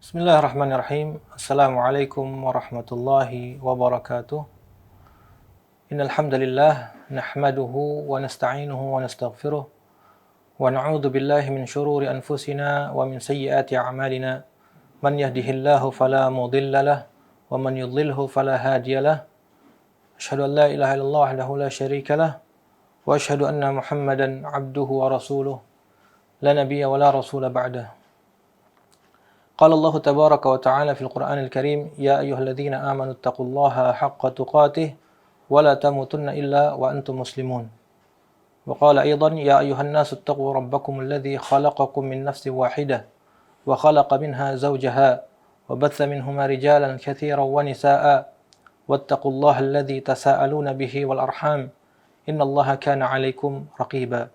Bismillahirrahmanirrahim. Assalamualaikum warahmatullahi wabarakatuh. Innal hamdalillah nahmaduhu wa nasta'inuhu wa nastaghfiruh wa na'udzu billahi min shururi anfusina wa min sayyiati a'malina. Man yahdihillahu fala mudilla lahu wa man yudlilhu fala hadiya lahu. Asyhadu an la ilaha illallah wahdahu la syarika lahu wa asyhadu anna Muhammadan 'abduhu wa rasuluh. La nabiyya wa la rasula ba'dahu. قال الله تبارك وتعالى في القرآن الكريم يا أيها الذين آمنوا اتقوا الله حق تقاته ولا تموتن إلا وأنتم مسلمون وقال أيضا يا أيها الناس اتقوا ربكم الذي خلقكم من نفس واحدة وخلق منها زوجها وبث منهما رجالا كثيرا ونساء واتقوا الله الذي تساءلون به والأرحام إن الله كان عليكم رقيبا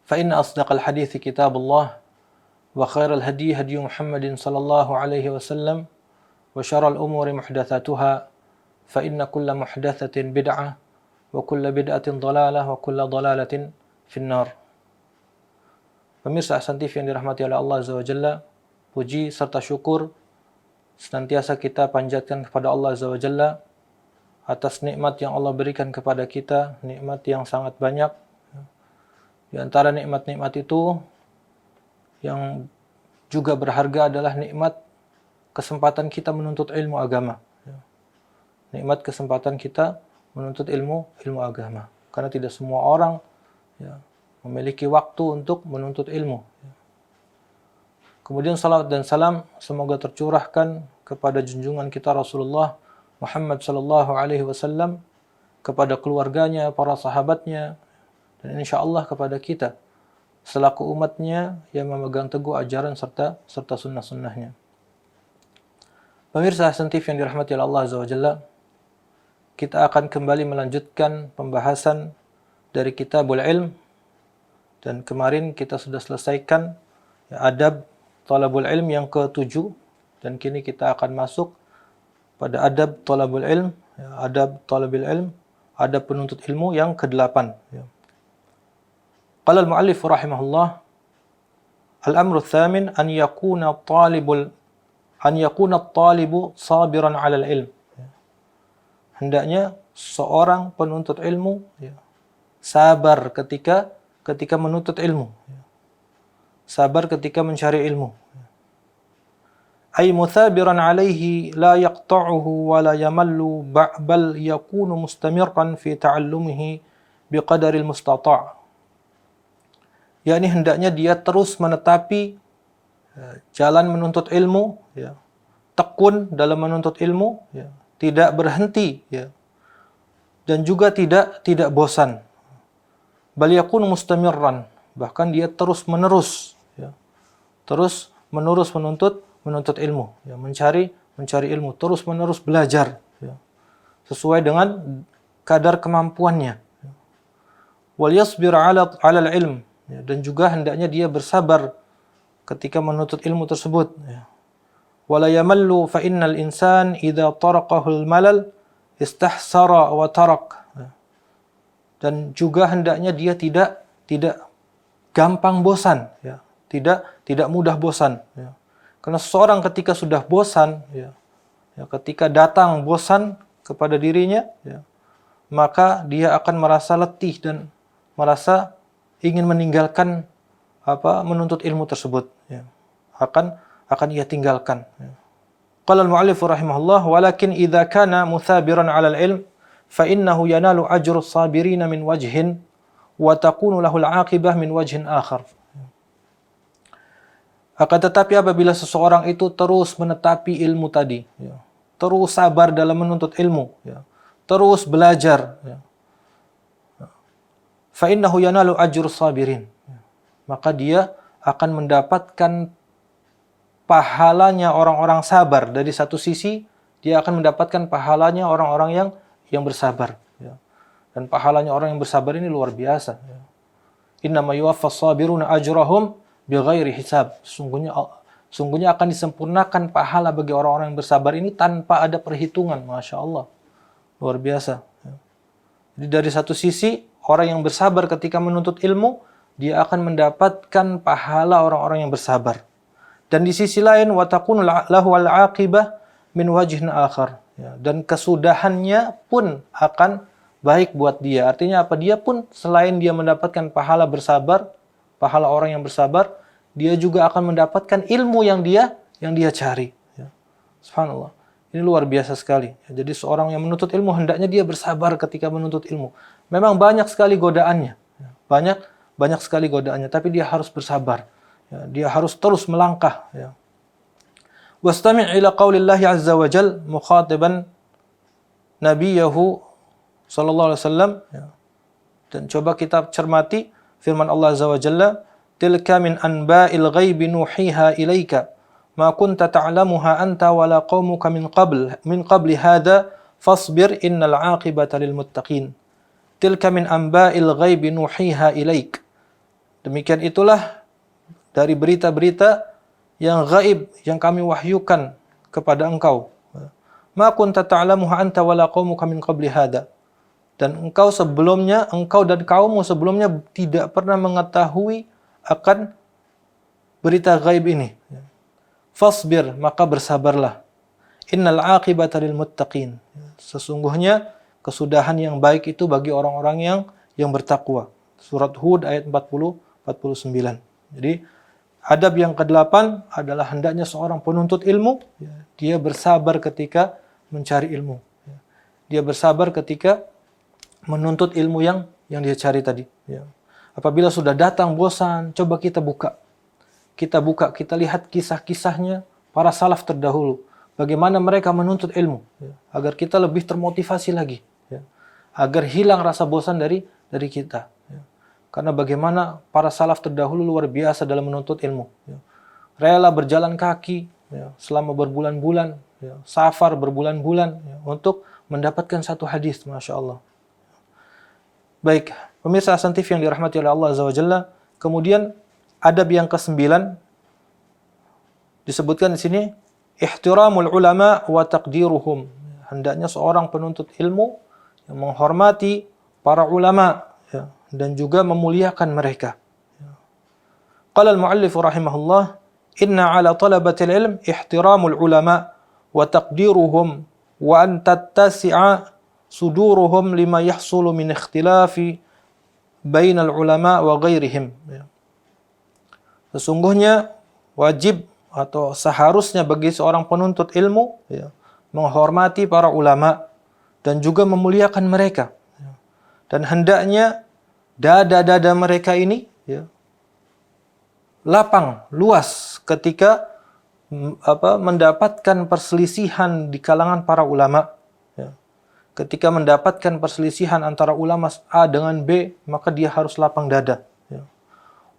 فإن أصدق الحديث كتاب الله وخير الهدي هدي محمد صلى الله عليه وسلم وشر الأمور محدثاتها فإن كل محدثة بدعة وكل بدعة ضلالة وكل ضلالة في النار. Pemirsa Ahsan TV yang dirahmati oleh Allah Azza wa Jalla, puji serta syukur senantiasa kita panjatkan kepada Allah Azza wa Jalla atas nikmat yang Allah berikan kepada kita, nikmat yang sangat banyak. Di antara nikmat-nikmat itu yang juga berharga adalah nikmat kesempatan kita menuntut ilmu agama. Nikmat kesempatan kita menuntut ilmu agama. Karena tidak semua orang memiliki waktu untuk menuntut ilmu. Kemudian salawat dan salam semoga tercurahkan kepada junjungan kita Rasulullah Muhammad sallallahu alaihi wasallam, kepada keluarganya, para sahabatnya, dan insyaallah kepada kita selaku umatnya yang memegang teguh ajaran serta sunnah-sunnahnya. Pemirsa Ahsan TV yang dirahmati oleh Allah Azza wa Jalla, kita akan kembali melanjutkan pembahasan dari Kitabul Ilm, dan kemarin kita sudah selesaikan adab Thalabul Ilm yang ke-7, dan kini kita akan masuk pada adab Thalabul Ilm, adab Thalabil Ilm, adab penuntut ilmu yang ke-8. Qala al-mu'allif rahimahullah, al-amru ats-tsamin an yakuna at-talibu sabiran 'ala al-ilm. Hendaknya seorang penuntut ilmu sabar ketika menuntut ilmu. Sabar ketika mencari ilmu. Ay muthabiran 'alaihi la yaqta'uhu wa la yamallu bal yakunu mustamirran fi ta'allumihi biqadari al-mustata'. Yakni hendaknya dia terus menetapi jalan menuntut ilmu, tekun dalam menuntut ilmu, tidak berhenti, dan juga tidak bosan. Bal yakunu mustamirran, bahkan dia terus menerus menuntut ilmu, mencari ilmu, terus menerus belajar, sesuai dengan kadar kemampuannya. Wal yasbir 'ala al-ilm, dan juga hendaknya dia bersabar ketika menuntut ilmu tersebut. Wala yamallu fa innal insan idza taraqahu al-malal istahsara wa tarak. Dan juga hendaknya dia tidak gampang bosan, tidak mudah bosan. Karena seseorang ketika sudah bosan, ketika datang bosan kepada dirinya, maka dia akan merasa letih dan merasa ingin meninggalkan menuntut ilmu tersebut, akan ia tinggalkan. Qala al-mu'allif rahimahullah, walakin idza kana muthabiran 'ala al-ilm fa innahu yanalu ajru as-sabirin min wajhin wa takunu lahu al-'aqibah min wajhin akhar. Akan tetapi apabila seseorang itu terus menetapi ilmu tadi, terus sabar dalam menuntut ilmu, terus belajar, fa innahu yanalu ajrus sabirin, maka dia akan mendapatkan pahalanya orang-orang sabar. Dari satu sisi dia akan mendapatkan pahalanya orang-orang yang bersabar, dan pahalanya orang yang bersabar ini luar biasa. Innama yuwaffas sabiruna ajrahum bighairi hisab. Sungguhnya akan disempurnakan pahala bagi orang-orang yang bersabar ini tanpa ada perhitungan. Masya Allah, luar biasa. Jadi dari satu sisi orang yang bersabar ketika menuntut ilmu, dia akan mendapatkan pahala orang-orang yang bersabar. Dan di sisi lain wa takunu lahu al-aqibah min wajhin akhar. Ya, dan kesudahannya pun akan baik buat dia. Artinya apa? Dia pun selain dia mendapatkan pahala bersabar, pahala orang yang bersabar, dia juga akan mendapatkan ilmu yang dia cari. Ya. Subhanallah. Ini luar biasa sekali. Ya, jadi seorang yang menuntut ilmu hendaknya dia bersabar ketika menuntut ilmu. Memang banyak sekali godaannya. Ya, banyak sekali godaannya, tapi dia harus bersabar. Ya, dia harus terus melangkah. Ya. Wastami' ila qaulillahi azza wa jal mukhatiban nabiyahu sallallahu alaihi wasallam. Ya. Dan coba kita cermati firman Allah azza wa jalla, tilka min anba'il ghaibi nuhiha ilaika ma kunta ta'lamuha anta wala qaumuka min qabli hadha fasbir innal 'aqibata lil muttaqin. Tilka min anba'il ghaibi nuhiha ilaik. Demikian itulah dari berita-berita yang gaib yang kami wahyukan kepada engkau. Ma kunta ta'lamuha anta wala qaumuka min qabli hadha. Dan engkau dan kaummu sebelumnya tidak pernah mengetahui akan berita gaib ini. Fasbir, maka bersabarlah. Innal 'aqibata lil muttaqin. Sesungguhnya kesudahan yang baik itu bagi orang-orang yang bertakwa. Surat Hud ayat 49. Jadi adab yang ke-8 adalah hendaknya seorang penuntut ilmu, dia bersabar ketika mencari ilmu. Dia bersabar ketika menuntut ilmu yang dia cari tadi. Apabila sudah datang bosan, coba kita buka. Kita lihat kisah-kisahnya para salaf terdahulu. Bagaimana mereka menuntut ilmu. Agar kita lebih termotivasi lagi. Agar hilang rasa bosan dari kita. Karena bagaimana para salaf terdahulu luar biasa dalam menuntut ilmu. Rela berjalan kaki selama berbulan-bulan. Safar berbulan-bulan untuk mendapatkan satu hadis. Masya Allah. Baik, pemirsa Hasan TV yang dirahmati oleh Allah Azza wa Jalla. Kemudian adab yang ke-9 disebutkan di sini, ihtiramul ulama wa taqdiruhum. Hendaknya seorang penuntut ilmu yang menghormati para ulama dan juga memuliakan mereka. Qala al-muallif rahimahullah, inna ala talabatil ilm ihtiramul ulama wa taqdiruhum wa an tattasi'a suduruhum lima yahsulu min ikhtilafi bainal ulama wa ghairihim. Sesungguhnya wajib atau seharusnya bagi seorang penuntut ilmu menghormati para ulama dan juga memuliakan mereka. Dan hendaknya dada-dada mereka ini lapang, luas ketika mendapatkan perselisihan di kalangan para ulama. Ketika mendapatkan perselisihan antara ulama A dengan B, maka dia harus lapang dada.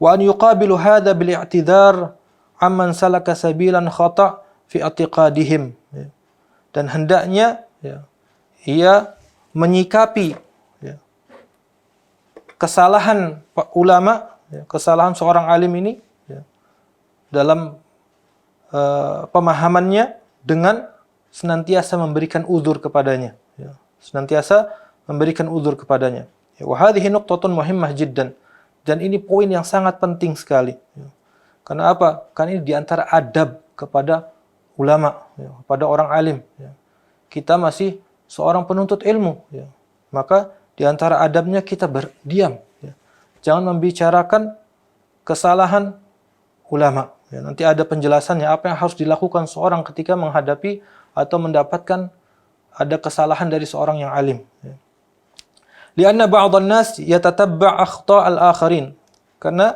Wa an yuqabilu hadha bil i'tidar amman salaka sabilan khata' fi i'tiqadihim. Dan hendaknya ia menyikapi kesalahan ulama, kesalahan seorang alim ini dalam pemahamannya dengan senantiasa memberikan uzur kepadanya. Senantiasa memberikan uzur kepadanya. Wa hadhihi nuqtatun muhimmah jiddan. Dan ini poin yang sangat penting sekali. Karena apa? Karena ini diantara adab kepada ulama, kepada orang alim. Kita masih seorang penuntut ilmu. Maka diantara adabnya kita berdiam. Jangan membicarakan kesalahan ulama. Nanti ada penjelasannya apa yang harus dilakukan seorang ketika menghadapi atau mendapatkan ada kesalahan dari seorang yang alim. Lianna ba'dhan nas yatatabba' akhta' al-akharin. Karena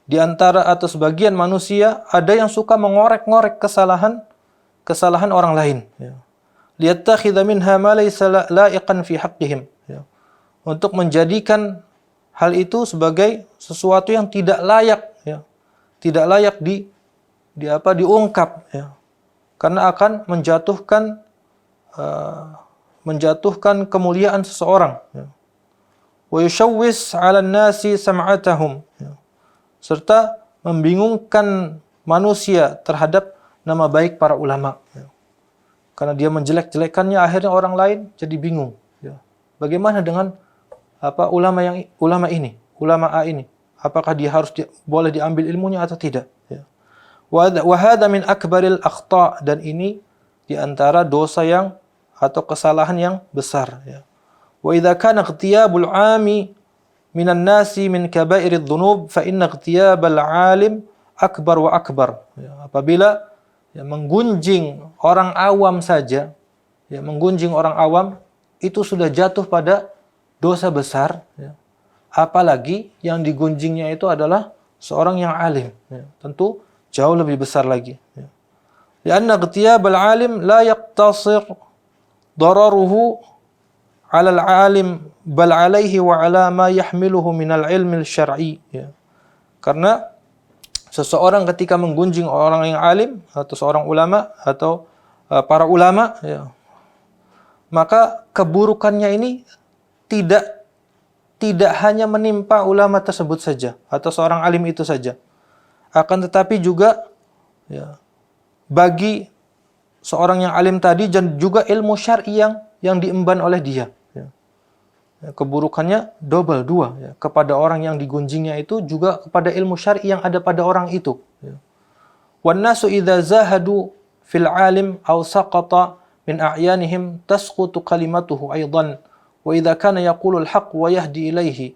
di antara atau sebagian manusia ada yang suka mengorek-ngorek kesalahan orang lain. Liyattakhidha minha ma laysa la'iqan fi haqqihim. Untuk menjadikan hal itu sebagai sesuatu yang tidak layak, diungkap, karena akan menjatuhkan kemuliaan seseorang. Wa yushawwis 'alan nasi sam'atahum. Serta membingungkan manusia terhadap nama baik para ulama. Karena dia menjelek-jelekannya, akhirnya orang lain jadi bingung. Bagaimana dengan ulama A ini? Apakah dia boleh diambil ilmunya atau tidak? Wa hadza min akbaril akhta', dan ini di antara dosa yang atau kesalahan yang besar, ya. Wa idza kana ightiyabul 'ami minan nasi min kaba'iridz dzunub fa inna ightiyabal 'alim akbar wa akbar. Ya, apabila ya, menggunjing orang awam saja, ya, menggunjing orang awam itu sudah jatuh pada dosa besar, ya. Apalagi yang digunjingnya itu adalah seorang yang alim, ya. Tentu jauh lebih besar lagi, ya. Lianna ightiyabal 'alim la yaqtasir dararuhu 'ala al-'alim bal 'alaihi wa 'ala ma yahmiluhu minal 'ilmi syar'i, ya. Karena seseorang ketika menggunjing orang yang alim atau seorang ulama atau para ulama, ya, maka keburukannya ini tidak hanya menimpa ulama tersebut saja atau seorang alim itu saja, akan tetapi juga, ya, bagi seorang yang alim tadi dan juga ilmu syar'i yang diemban oleh dia, ya. Keburukannya double, dua, ya. Kepada orang yang digunjingnya itu juga kepada ilmu syar'i yang ada pada orang itu, ya. Wan nasu idza zahadu fil alim aw saqata min a'yanihim tasqutu kalimatuhu aidan wa idza kana yaqulu al-haq wa yahdi ilaihi.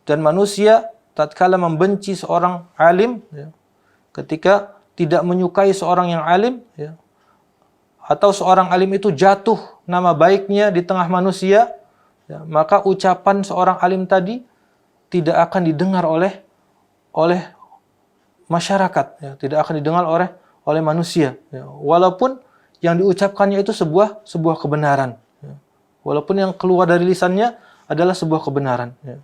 Dan manusia tatkala membenci seorang alim, ya, ketika tidak menyukai seorang yang alim, ya, atau seorang alim itu jatuh nama baiknya di tengah manusia, ya, maka ucapan seorang alim tadi tidak akan didengar oleh masyarakat, ya, tidak akan didengar oleh manusia, ya. Walaupun yang diucapkannya itu sebuah kebenaran, ya. Walaupun yang keluar dari lisannya adalah sebuah kebenaran, ya.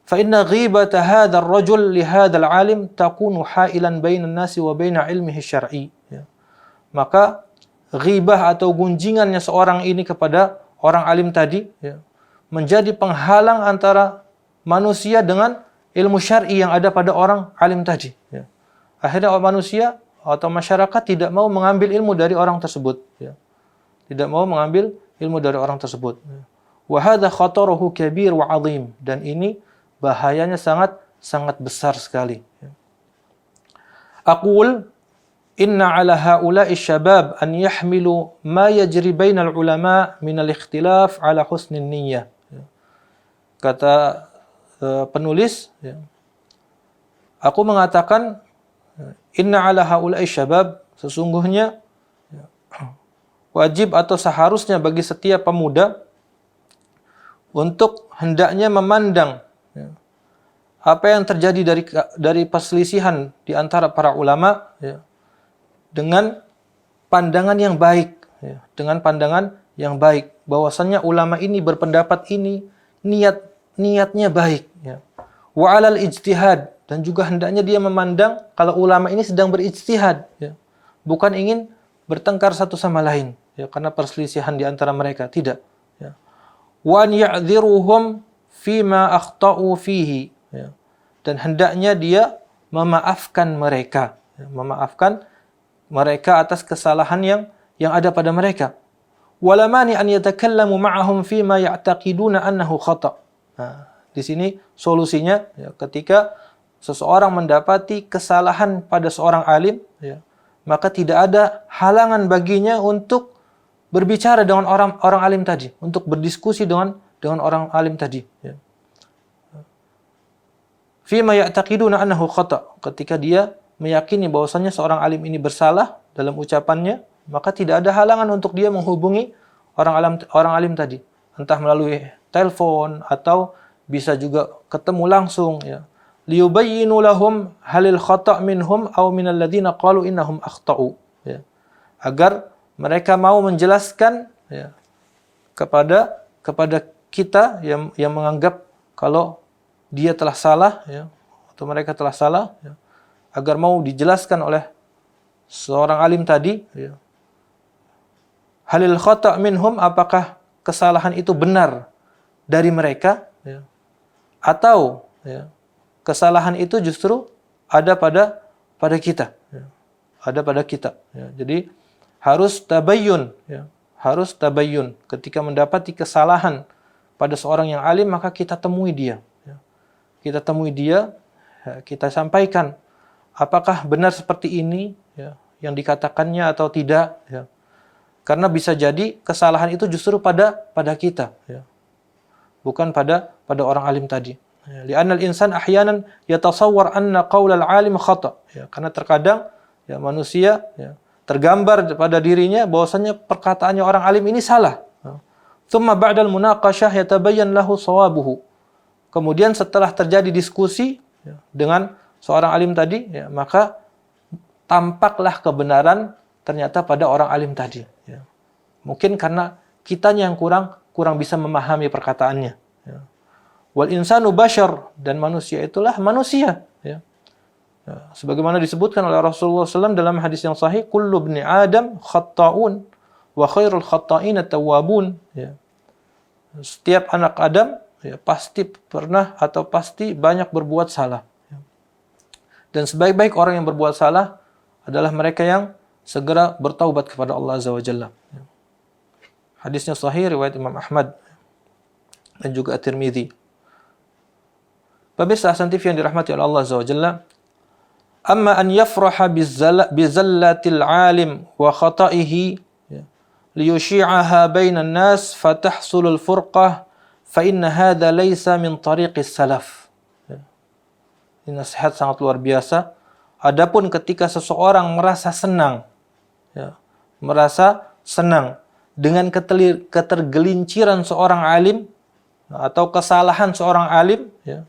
Fa inna ghibata hadzal rajul li hadzal alim takunu hailan bainan nasi wa baina ilmihi syar'i, ya. Maka ghibah atau gunjingannya seorang ini kepada orang alim tadi, ya, menjadi penghalang antara manusia dengan ilmu syar'i yang ada pada orang alim tadi, ya. Akhirnya manusia atau masyarakat tidak mau mengambil ilmu dari orang tersebut, ya. Tidak mau mengambil ilmu dari orang tersebut, ya. Wa hadza khataruhu kabir wa 'azim, dan ini bahayanya sangat besar sekali, ya. Aqul inna 'ala haula'i syabab an yahmilu ma yajri bainal ulama min al-ikhtilaf 'ala husnin niyyah. Kata penulis, ya, aku mengatakan inna 'ala haula'i syabab, sesungguhnya, ya, wajib atau seharusnya bagi setiap pemuda untuk hendaknya memandang, ya, apa yang terjadi dari perselisihan di antara para ulama, ya, dengan pandangan yang baik, ya, dengan pandangan yang baik, bahwasannya ulama ini berpendapat ini, niatnya baik, ya. Wa 'alal ijtihad, dan juga hendaknya dia memandang kalau ulama ini sedang berijtihad, ya. Bukan ingin bertengkar satu sama lain, ya, karena perselisihan di antara mereka, tidak, ya. Wa an ya'dhiruhum fima akhta'u fihi, ya. Dan hendaknya dia memaafkan mereka, ya, memaafkan mereka atas kesalahan yang ada pada mereka. Wala mani an yatakallamu ma'ahum fima ya'taqiduna annahu khata'. Nah, di sini solusinya, ya, ketika seseorang mendapati kesalahan pada seorang alim, ya, maka tidak ada halangan baginya untuk berbicara dengan orang alim tadi, untuk berdiskusi dengan orang alim tadi, ya. Fima ya'taqiduna annahu khata', ketika dia meyakini bahwasannya seorang alim ini bersalah dalam ucapannya, maka tidak ada halangan untuk dia menghubungi orang alim tadi, entah melalui telepon atau bisa juga ketemu langsung, ya. Liyubayyinu lahum halil khata' minhum aw minal ladzina qalu innahum akhta'u, ya. Agar mereka mau menjelaskan, ya, kepada kita yang menganggap kalau dia telah salah, ya, atau mereka telah salah, ya, agar mau dijelaskan oleh seorang alim tadi, ya, halil khata' minhum, apakah kesalahan itu benar dari mereka, ya, atau, ya, kesalahan itu justru ada pada kita, ya, ada pada kita, ya. Jadi harus tabayyun, ya, harus tabayyun ketika mendapati kesalahan pada seorang yang alim, maka kita temui dia, ya. Kita temui dia, ya, kita sampaikan apakah benar seperti ini ya, yang dikatakannya atau tidak ya. Karena bisa jadi kesalahan itu justru pada kita ya. Bukan pada orang alim tadi. Ya, li'anna al-insan ahyanan yatasawwar anna qaul al-alim khata. Ya, karena terkadang ya manusia ya, tergambar pada dirinya bahwasanya perkataannya orang alim ini salah. Tsumma ba'da al-munaqashah yatabayyan lahu shawabuhu. Kemudian setelah terjadi diskusi ya, dengan seorang alim tadi, ya, maka tampaklah kebenaran ternyata pada orang alim tadi. Ya. Mungkin karena kitanya yang kurang bisa memahami perkataannya. Ya. Wal insanu bashar, dan manusia itulah manusia. Ya. Ya. Sebagaimana disebutkan oleh Rasulullah SAW dalam hadis yang sahih, kullu ibni Adam khatta'un wa khairul khatta'in at-tawwabun. Ya. Setiap anak Adam ya, pasti pernah atau pasti banyak berbuat salah. Ya. Dan sebaik-baik orang yang berbuat salah adalah mereka yang segera bertaubat kepada Allah Azza wa Jalla. Ya. Hadisnya sahih riwayat Imam Ahmad dan juga At-Tirmidzi. Pemirsa Hasan TV yang dirahmati oleh Allah Azza wa Jalla, amma an yafraha bizallatil alim wa khata'ihi liyushi'aha bainan nas fatahsulul furqah fa inna hadza laysa min tariqis salaf. Ini nasihat sangat luar biasa. Adapun ketika seseorang merasa senang ya, merasa senang dengan ketergelinciran seorang alim atau kesalahan seorang alim ya,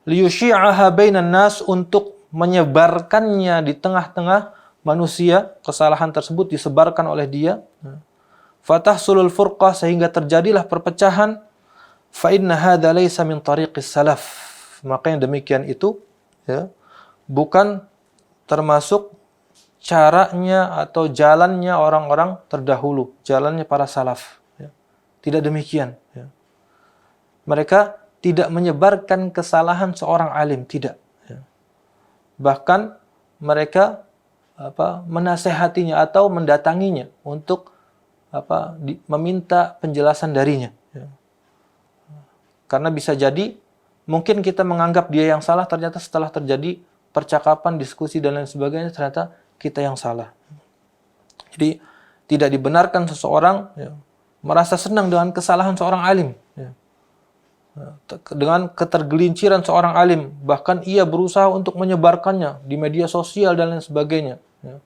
liyushi'aha bainan nas, untuk menyebarkannya di tengah-tengah manusia, kesalahan tersebut disebarkan oleh dia. Fatahsulul furqah, sehingga terjadilah perpecahan. Fa inna hadza laisa min tariqis salaf. Maka yang demikian itu ya, bukan termasuk caranya atau jalannya orang-orang terdahulu, jalannya para salaf. Ya. Tidak demikian. Ya. Mereka tidak menyebarkan kesalahan seorang alim, tidak. Ya. Bahkan mereka menasehatinya atau mendatanginya untuk meminta penjelasan darinya. Ya. Karena bisa jadi mungkin kita menganggap dia yang salah, ternyata setelah terjadi percakapan, diskusi dan lain sebagainya ternyata kita yang salah. Jadi tidak dibenarkan seseorang ya, merasa senang dengan kesalahan seorang alim. Ya. Dengan ketergelinciran seorang alim, bahkan ia berusaha untuk menyebarkannya di media sosial dan lain sebagainya. Ya.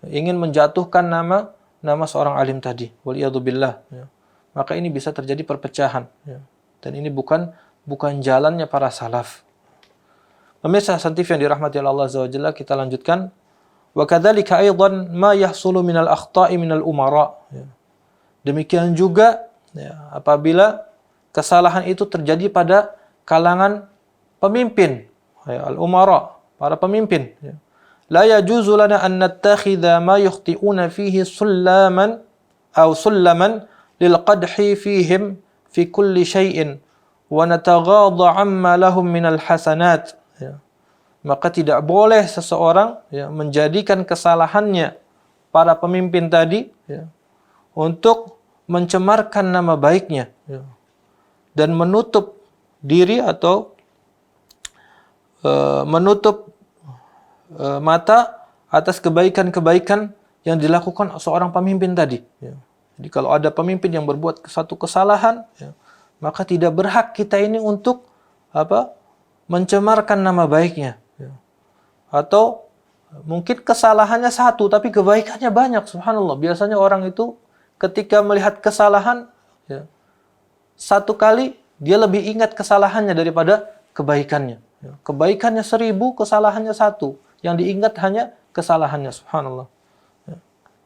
Ingin menjatuhkan nama seorang alim tadi, waliyadzubillah. Ya. Maka ini bisa terjadi perpecahan. Ya. Dan ini bukan jalannya para salaf. Pemirsa Hasan TV yang dirahmati Allah Azza wa Jalla, kita lanjutkan. Wa kadzalika aidan ma yahsulu minal akhta'i minal umara. Ya. Demikian juga ya, apabila kesalahan itu terjadi pada kalangan pemimpin, ya, al-umara, para pemimpin. Ya. La yajuzu lana an nattakhidha ma yukhti'una fihi sullaman lil qadhi fihim fi kulli syai'in wa nataghadha amma lahum minal hasanat. Ya. Maka tidak boleh seseorang ya, menjadikan kesalahannya para pemimpin tadi ya, untuk mencemarkan nama baiknya ya, dan menutup diri atau menutup mata atas kebaikan-kebaikan yang dilakukan seorang pemimpin tadi. Ya. Jadi kalau ada pemimpin yang berbuat satu kesalahan, ya, maka tidak berhak kita ini untuk mencemarkan nama baiknya. Ya. Atau mungkin kesalahannya satu, tapi kebaikannya banyak. Subhanallah. Biasanya orang itu ketika melihat kesalahan, ya, satu kali dia lebih ingat kesalahannya daripada kebaikannya. Ya. Kebaikannya 1000, kesalahannya 1. Yang diingat hanya kesalahannya, subhanallah. Ya.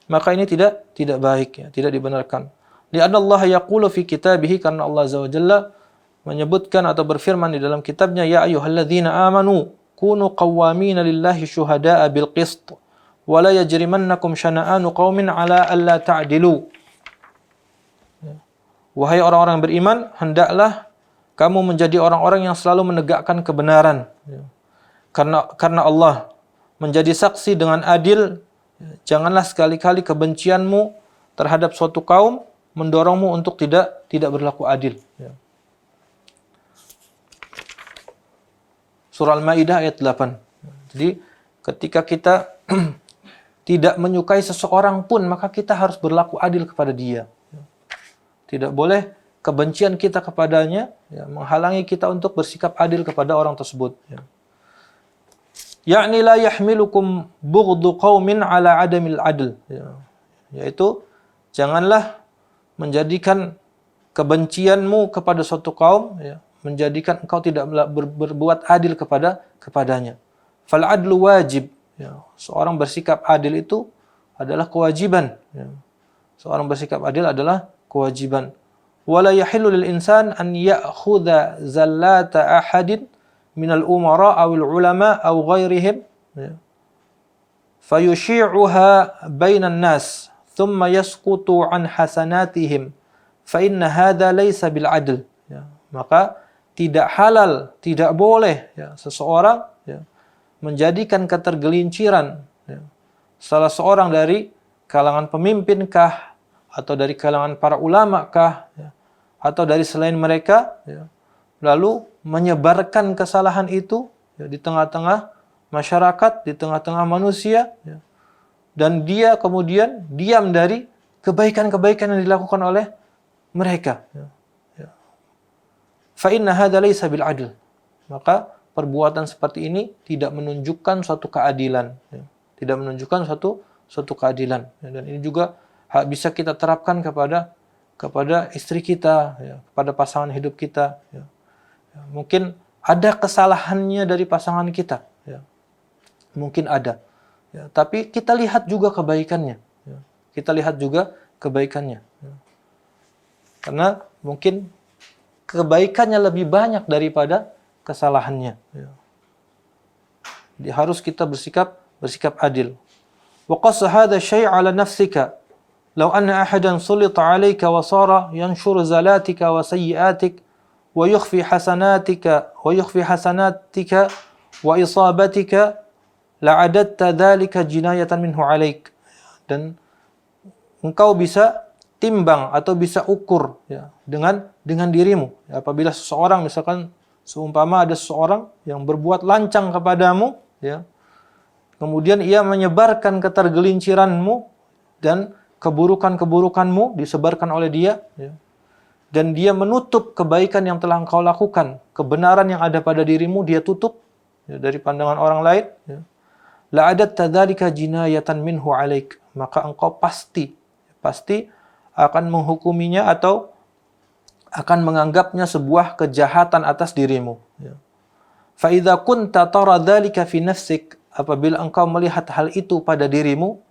Maka ini tidak baik, ya, tidak dibenarkan. Li'anna Allah yaqulu fi kitabih, karena Allah Azza wa Jalla menyebutkan atau berfirman di dalam kitabnya, ya ayyuhalladzina amanu kunu qawwamina lillahi syuhada'a bil qist wa la yajrimannakum syana'anu qaumin ala alla ta'dilu. Ya. Wahai orang-orang yang beriman, hendaklah kamu menjadi orang-orang yang selalu menegakkan kebenaran. Ya. Karena Allah menjadi saksi dengan adil, janganlah sekali-kali kebencianmu terhadap suatu kaum mendorongmu untuk tidak berlaku adil. Ya. Surah Al-Maidah ayat 8. Jadi ketika kita tidak menyukai seseorang pun, maka kita harus berlaku adil kepada dia. Tidak boleh kebencian kita kepadanya menghalangi kita untuk bersikap adil kepada orang tersebut. Ya'ni la yahmilukum bughdu qaumin ala adamil adl. Yaitu janganlah menjadikan kebencianmu kepada suatu kaum menjadikan engkau tidak berbuat adil kepadanya. Fal adlu wajib. Seorang bersikap adil itu adalah kewajiban. Seorang bersikap adil adalah kewajiban. Wala yahillu lil insan an ya'khudha zallata ahadin minal umara awil ulama aw ghairihim fayushi'uha bainan nas thumma yasqutu an hasanatihim fa inna hadha laysa bil adl. Maka tidak halal, tidak boleh seseorang menjadikan ketergelinciran salah seorang dari kalangan pemimpinkah atau dari kalangan para ulama kah atau dari selain mereka lalu menyebarkan kesalahan itu di tengah-tengah masyarakat, di tengah-tengah manusia dan dia kemudian diam dari kebaikan-kebaikan yang dilakukan oleh mereka. Fa inna hadza laysa bil adl. Maka perbuatan seperti ini tidak menunjukkan suatu keadilan, tidak menunjukkan suatu keadilan. Dan ini juga bisa kita terapkan kepada istri kita, kepada pasangan hidup kita. Mungkin ada kesalahannya dari pasangan kita, mungkin ada. Tapi kita lihat juga kebaikannya. Kita lihat juga kebaikannya. Karena mungkin kebaikannya lebih banyak daripada kesalahannya. Jadi harus kita bersikap adil. Wa qassa hadha syai' 'ala nafsika. Law anna ahadan sulita 'alayka wa sara yanshuru zalatika wa sayyi'atik wa yukhfi hasanatika wa isabatika la'adatta dhalika jinayatan minhu 'alaik. Dan engkau bisa timbang atau bisa ukur dengan dirimu. Apabila seseorang misalkan seumpama ada seseorang yang berbuat lancang kepadamu, kemudian ia menyebarkan ketergelinciranmu dan keburukan-keburukanmu disebarkan oleh dia, dan dia menutup kebaikan yang telah engkau lakukan, kebenaran yang ada pada dirimu dia tutup dari pandangan orang lain, la'adatta dzalika jinayatan minhu 'alaik, maka engkau pasti akan menghukuminya atau akan menganggapnya sebuah kejahatan atas dirimu. Fa idza kunta tara dzalika fi nafsik, apabila engkau melihat hal itu pada dirimu,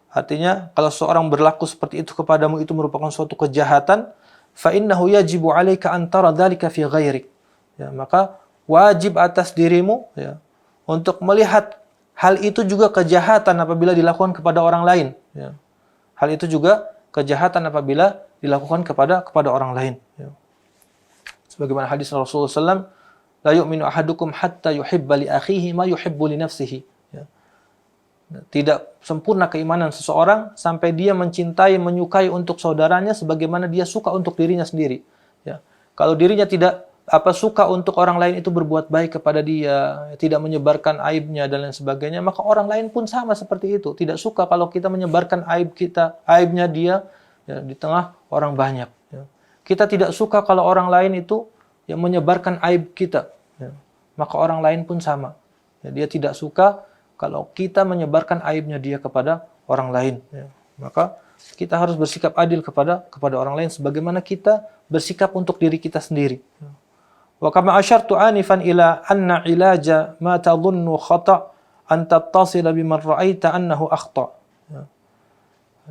artinya kalau seorang berlaku seperti itu kepadamu itu merupakan suatu kejahatan, fa innahu yajibu 'alaika an tara dzalika fi ghairik. Maka wajib atas dirimu untuk melihat hal itu juga kejahatan apabila dilakukan kepada orang lain. Hal itu juga kejahatan apabila dilakukan kepada orang lain. Sebagaimana hadis Rasulullah SAW, la yu'minu ahadukum hatta yuhibba li akhihi ma yuhibbu li nafsihi. Tidak sempurna keimanan seseorang sampai dia mencintai, menyukai untuk saudaranya sebagaimana dia suka untuk dirinya sendiri. Kalau dirinya tidak suka untuk orang lain itu berbuat baik kepada dia, tidak menyebarkan aibnya dan lain sebagainya, maka orang lain pun sama seperti itu. Tidak suka kalau kita menyebarkan aibnya dia di tengah orang banyak. Kita tidak suka kalau orang lain itu yang menyebarkan aib kita, maka orang lain pun sama. Dia tidak suka kalau kita menyebarkan aibnya dia kepada orang lain. Maka kita harus bersikap adil kepada orang lain sebagaimana kita bersikap untuk diri kita sendiri. Wa kama asyartu anifan ila anna ilaja ma tadhunnu khata' an tattasila biman ra'aita annahu akhta'.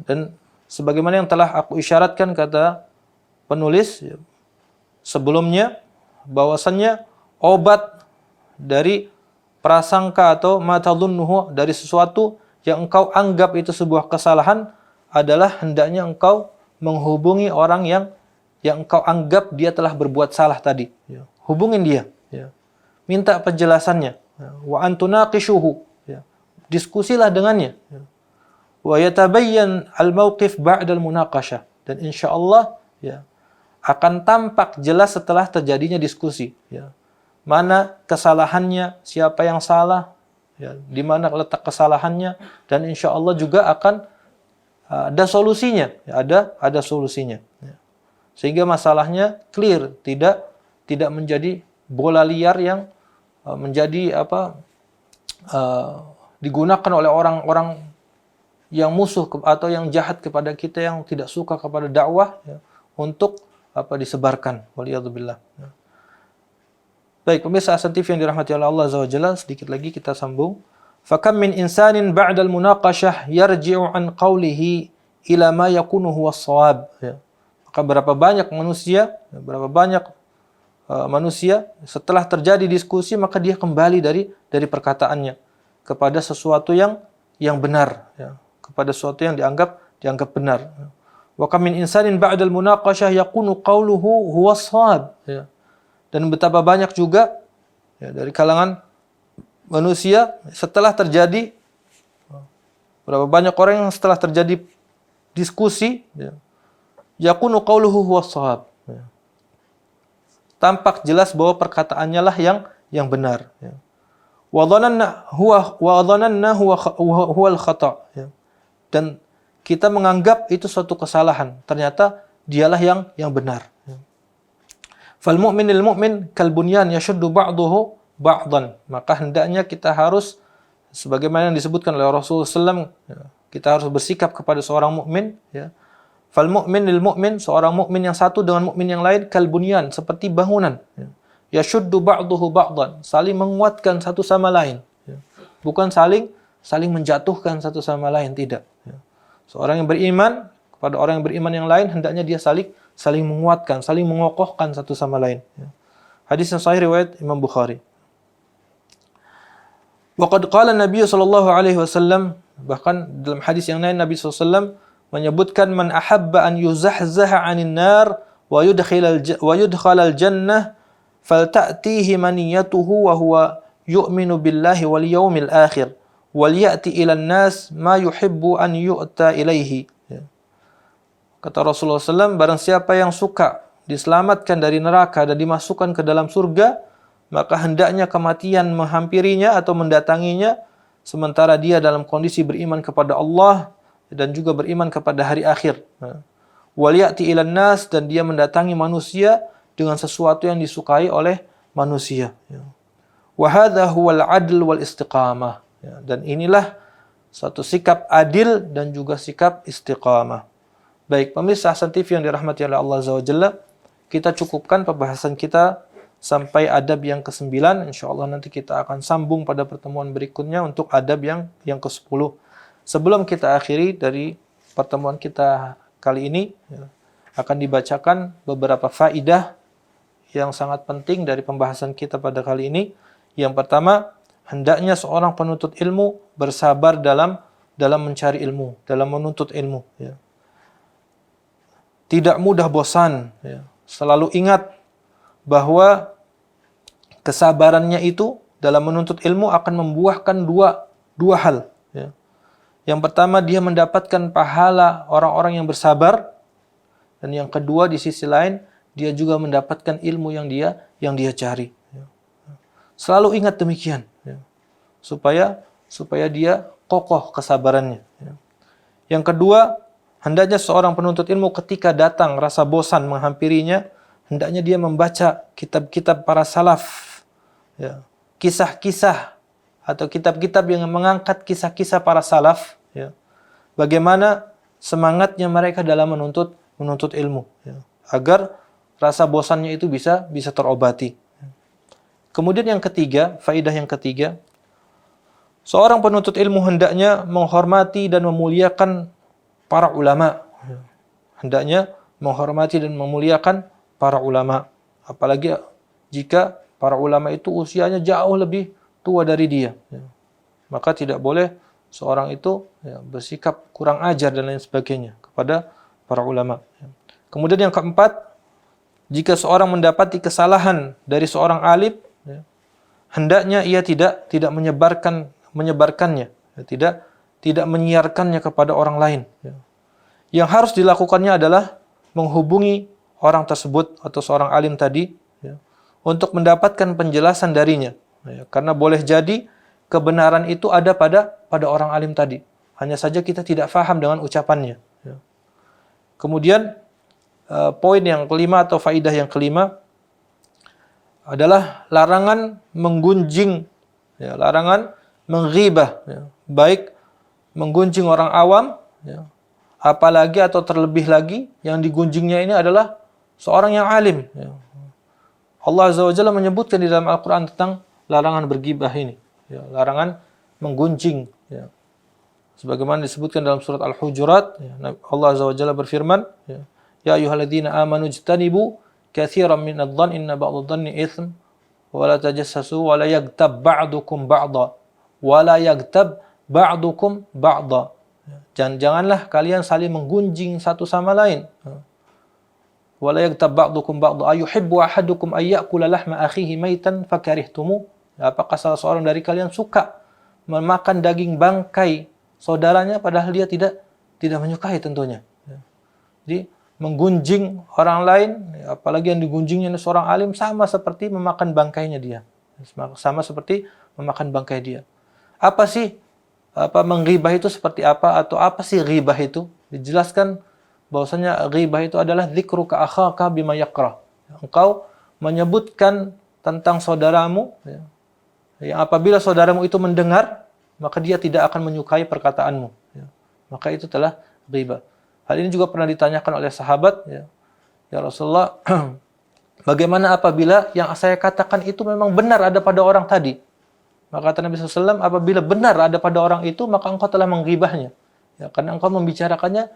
Dan sebagaimana yang telah aku isyaratkan kata penulis sebelumnya, bahwasannya obat dari prasangka atau ma tadhunnuhu, dari sesuatu yang engkau anggap itu sebuah kesalahan, adalah hendaknya engkau menghubungi orang yang engkau anggap dia telah berbuat salah tadi. Hubungin dia, minta penjelasannya. Wa antunaqishuhu, diskusilah dengannya. Wa yatabayyan al-mawqif ba'da al-munaqashah, dan insyaallah akan tampak jelas setelah terjadinya diskusi. Mana kesalahannya, siapa yang salah, ya, di mana letak kesalahannya, dan insya Allah juga akan ada solusinya, ya, ada solusinya. Ya. Sehingga masalahnya clear, tidak menjadi bola liar yang menjadi digunakan oleh orang-orang yang musuh atau yang jahat kepada kita, yang tidak suka kepada dakwah, ya, untuk disebarkan. Waliyadzubillah. Ya. Baik, pemirsa Hasan TV yang dirahmati oleh Allah Azza wa Jalla, sedikit lagi kita sambung. Fakam min insanin ba'dal munaqashah yarji'u an qawlihi ila ma yakunu huwa shawab. Ya. Maka berapa banyak manusia setelah terjadi diskusi maka dia kembali dari perkataannya kepada sesuatu yang benar, ya, kepada sesuatu yang dianggap benar. Wa kam min insanin ba'dal munaqashah yakunu qawluhu huwa shawab. Ya. Dan betapa banyak juga, ya, dari kalangan manusia berapa banyak orang yang setelah terjadi diskusi, ya, yakunu qauluhu huwas shawab. Ya. Tampak jelas bahwa perkataannya lah yang benar. Ya. Wa dhananna huwa al-khata'. Ya. Dan kita menganggap itu suatu kesalahan, ternyata dialah yang benar. Ya. Fal mu'minil mu'min kal bunyan yashuddu ba'dahu ba'dan. Maka hendaknya kita harus, sebagaimana yang disebutkan oleh Rasulullah SAW, ya, kita harus bersikap kepada seorang mukmin, ya. Fal mu'minil mu'min, seorang mukmin yang satu dengan mukmin yang lain, kal bunyan, seperti bangunan, ya. Yashuddu ba'dahu ba'dan, saling menguatkan satu sama lain, ya. Bukan saling menjatuhkan satu sama lain, tidak, ya. Seorang yang beriman kepada orang yang beriman yang lain, hendaknya dia saling menguatkan, saling mengokohkan satu sama lain. Hadis yang sahih riwayat Imam Bukhari. Wa qad qala Nabi sallallahu alaihi wasallam, bahkan dalam hadis yang lain Nabi SAW menyebutkan, man ahabba an yuzahzaha 'anil nar wa yudkhalal jannah falta'tihi maniyatuhu wa huwa yu'minu billahi wal yawmil akhir wal ya'ti ilan nas ma yuhibbu an yu'ta ilaihi. Kata Rasulullah SAW, barang siapa yang suka diselamatkan dari neraka dan dimasukkan ke dalam surga, maka hendaknya kematian menghampirinya atau mendatanginya, sementara dia dalam kondisi beriman kepada Allah dan juga beriman kepada hari akhir. Wal ya'ti ilan nas, dan dia mendatangi manusia dengan sesuatu yang disukai oleh manusia. Wa hadza huwal 'adl wal istiqamah. Dan inilah suatu sikap adil dan juga sikap istiqamah. Baik, pemirsa Hasan TV yang dirahmati oleh Allah Azza wa Jalla, kita cukupkan pembahasan kita sampai adab yang ke-9. Insyaallah nanti kita akan sambung pada pertemuan berikutnya untuk adab yang ke-10. Sebelum kita akhiri dari pertemuan kita kali ini, ya, akan dibacakan beberapa faidah yang sangat penting dari pembahasan kita pada kali ini. Yang pertama, hendaknya seorang penuntut ilmu bersabar dalam mencari ilmu, dalam menuntut ilmu, ya. Tidak mudah bosan, ya. Selalu ingat bahwa kesabarannya itu dalam menuntut ilmu akan membuahkan dua hal, ya. Yang pertama, dia mendapatkan pahala orang-orang yang bersabar, dan yang kedua, di sisi lain dia juga mendapatkan ilmu yang dia cari, ya. Selalu ingat demikian, ya. Supaya dia kokoh kesabarannya, ya. Yang kedua, hendaknya seorang penuntut ilmu ketika datang rasa bosan menghampirinya, hendaknya dia membaca kitab-kitab para salaf, ya. Kisah-kisah atau kitab-kitab yang mengangkat kisah-kisah para salaf, ya. Bagaimana semangatnya mereka dalam menuntut ilmu, ya. Agar rasa bosannya itu bisa terobati. Kemudian yang ketiga, faidah yang ketiga, seorang penuntut ilmu hendaknya menghormati dan memuliakan para ulama. Hendaknya menghormati dan memuliakan para ulama. Apalagi jika para ulama itu usianya jauh lebih tua dari dia, ya. Maka tidak boleh seorang itu, ya, bersikap kurang ajar dan lain sebagainya kepada para ulama, ya. Kemudian yang keempat, jika seorang mendapati kesalahan dari seorang alim, ya, hendaknya ia tidak menyebarkannya, ya, tidak menyiarkannya kepada orang lain, ya. Yang harus dilakukannya adalah menghubungi orang tersebut atau seorang alim tadi, ya, untuk mendapatkan penjelasan darinya, ya. Karena boleh jadi kebenaran itu ada pada orang alim tadi. Hanya saja kita tidak faham dengan ucapannya. Ya. Kemudian poin yang kelima atau faidah yang kelima adalah larangan menggunjing, ya, larangan menghibah, ya, baik menggunjing orang awam, ya, apalagi atau terlebih lagi yang digunjingnya ini adalah seorang yang alim. Ya. Allah Azza wa Jalla menyebutkan di dalam Al-Quran tentang larangan bergibah ini, ya, larangan menggunjing. Ya. Sebagaimana disebutkan dalam surat Al-Hujurat, ya, Allah Azza wa Jalla berfirman, ya ayyuhalladzina amanu ijtanibu katsiran minadh-dhann inna ba'dadh-dhanni itsm wa la tajassasu wa la yaghtab ba'dukum ba'dha wa la yaghtab ba'dukum ba'dha. Janganlah kalian saling menggunjing satu sama lain. Wa la yaghtab ba'dukum ba'dha ayuhibbu ahadukum ay ya'kula lahma akhihi maitan fakarihtumu. Apakah salah seorang dari kalian suka memakan daging bangkai saudaranya padahal dia tidak menyukai tentunya. Jadi menggunjing orang lain, apalagi yang digunjingnya seorang alim, sama seperti memakan bangkainya dia. Sama seperti memakan bangkai dia. Apa sih menggibah itu seperti apa, atau apa sih ghibah itu? Dijelaskan bahwasanya ghibah itu adalah dzikruka akhaka bima yakrah. Engkau menyebutkan tentang saudaramu, ya, yang apabila saudaramu itu mendengar, maka dia tidak akan menyukai perkataanmu. Ya. Maka itu telah ghibah. Hal ini juga pernah ditanyakan oleh sahabat, ya Rasulullah, bagaimana apabila yang saya katakan itu memang benar ada pada orang tadi? Maka kata Nabi SAW, apabila benar ada pada orang itu, maka engkau telah menggibahnya. Ya, karena engkau membicarakannya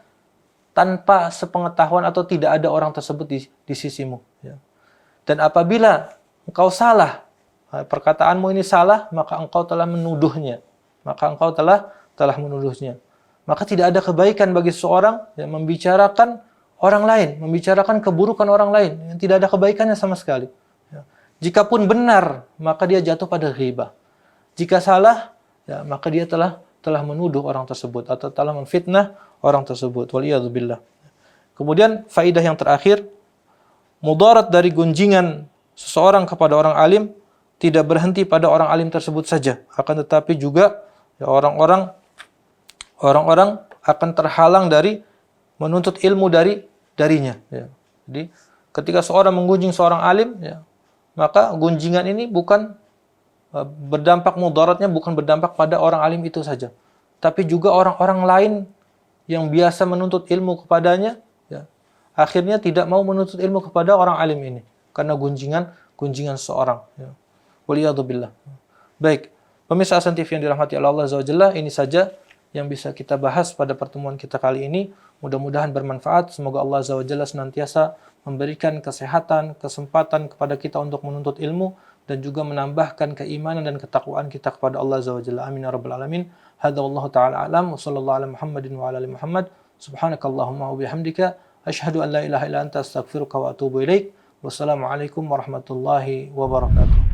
tanpa sepengetahuan atau tidak ada orang tersebut di sisimu. Ya. Dan apabila engkau salah, perkataanmu ini salah, maka engkau telah menuduhnya. Maka tidak ada kebaikan bagi seseorang yang membicarakan orang lain, membicarakan keburukan orang lain, yang tidak ada kebaikannya sama sekali. Ya. Jikapun benar, maka dia jatuh pada ghibah. Jika salah, ya, maka dia telah menuduh orang tersebut atau telah memfitnah orang tersebut. Waliyadzubillah. Kemudian faidah yang terakhir, mudarat dari gunjingan seseorang kepada orang alim tidak berhenti pada orang alim tersebut saja, akan tetapi juga ya, orang-orang akan terhalang dari menuntut ilmu darinya. Ya. Jadi ketika seorang menggunjing seorang alim, ya, maka gunjingan ini bukan berdampak mudaratnya bukan berdampak pada orang alim itu saja, tapi juga orang-orang lain yang biasa menuntut ilmu kepadanya, ya, akhirnya tidak mau menuntut ilmu kepada orang alim ini karena gunjingan seseorang. Ya. Waliyadzubillah. Baik, pemirsa Hasan TV yang dirahmati Allah Azza wa Jalla, ini saja yang bisa kita bahas pada pertemuan kita kali ini. Mudah-mudahan bermanfaat. Semoga Allah Azza wa Jalla senantiasa memberikan kesehatan, kesempatan kepada kita untuk menuntut ilmu dan juga menambahkan keimanan dan ketakwaan kita kepada Allah Azza wa Jalla. Amin ya rabbal alamin. Hadza wallahu taala alam wa sallallahu ala Muhammadin wa ala ali Muhammad. Subhanakallahumma wa bihamdika asyhadu an la ilaha illa anta astaghfiruka wa atubu ilaik. Wassalamualaikum warahmatullahi wabarakatuh.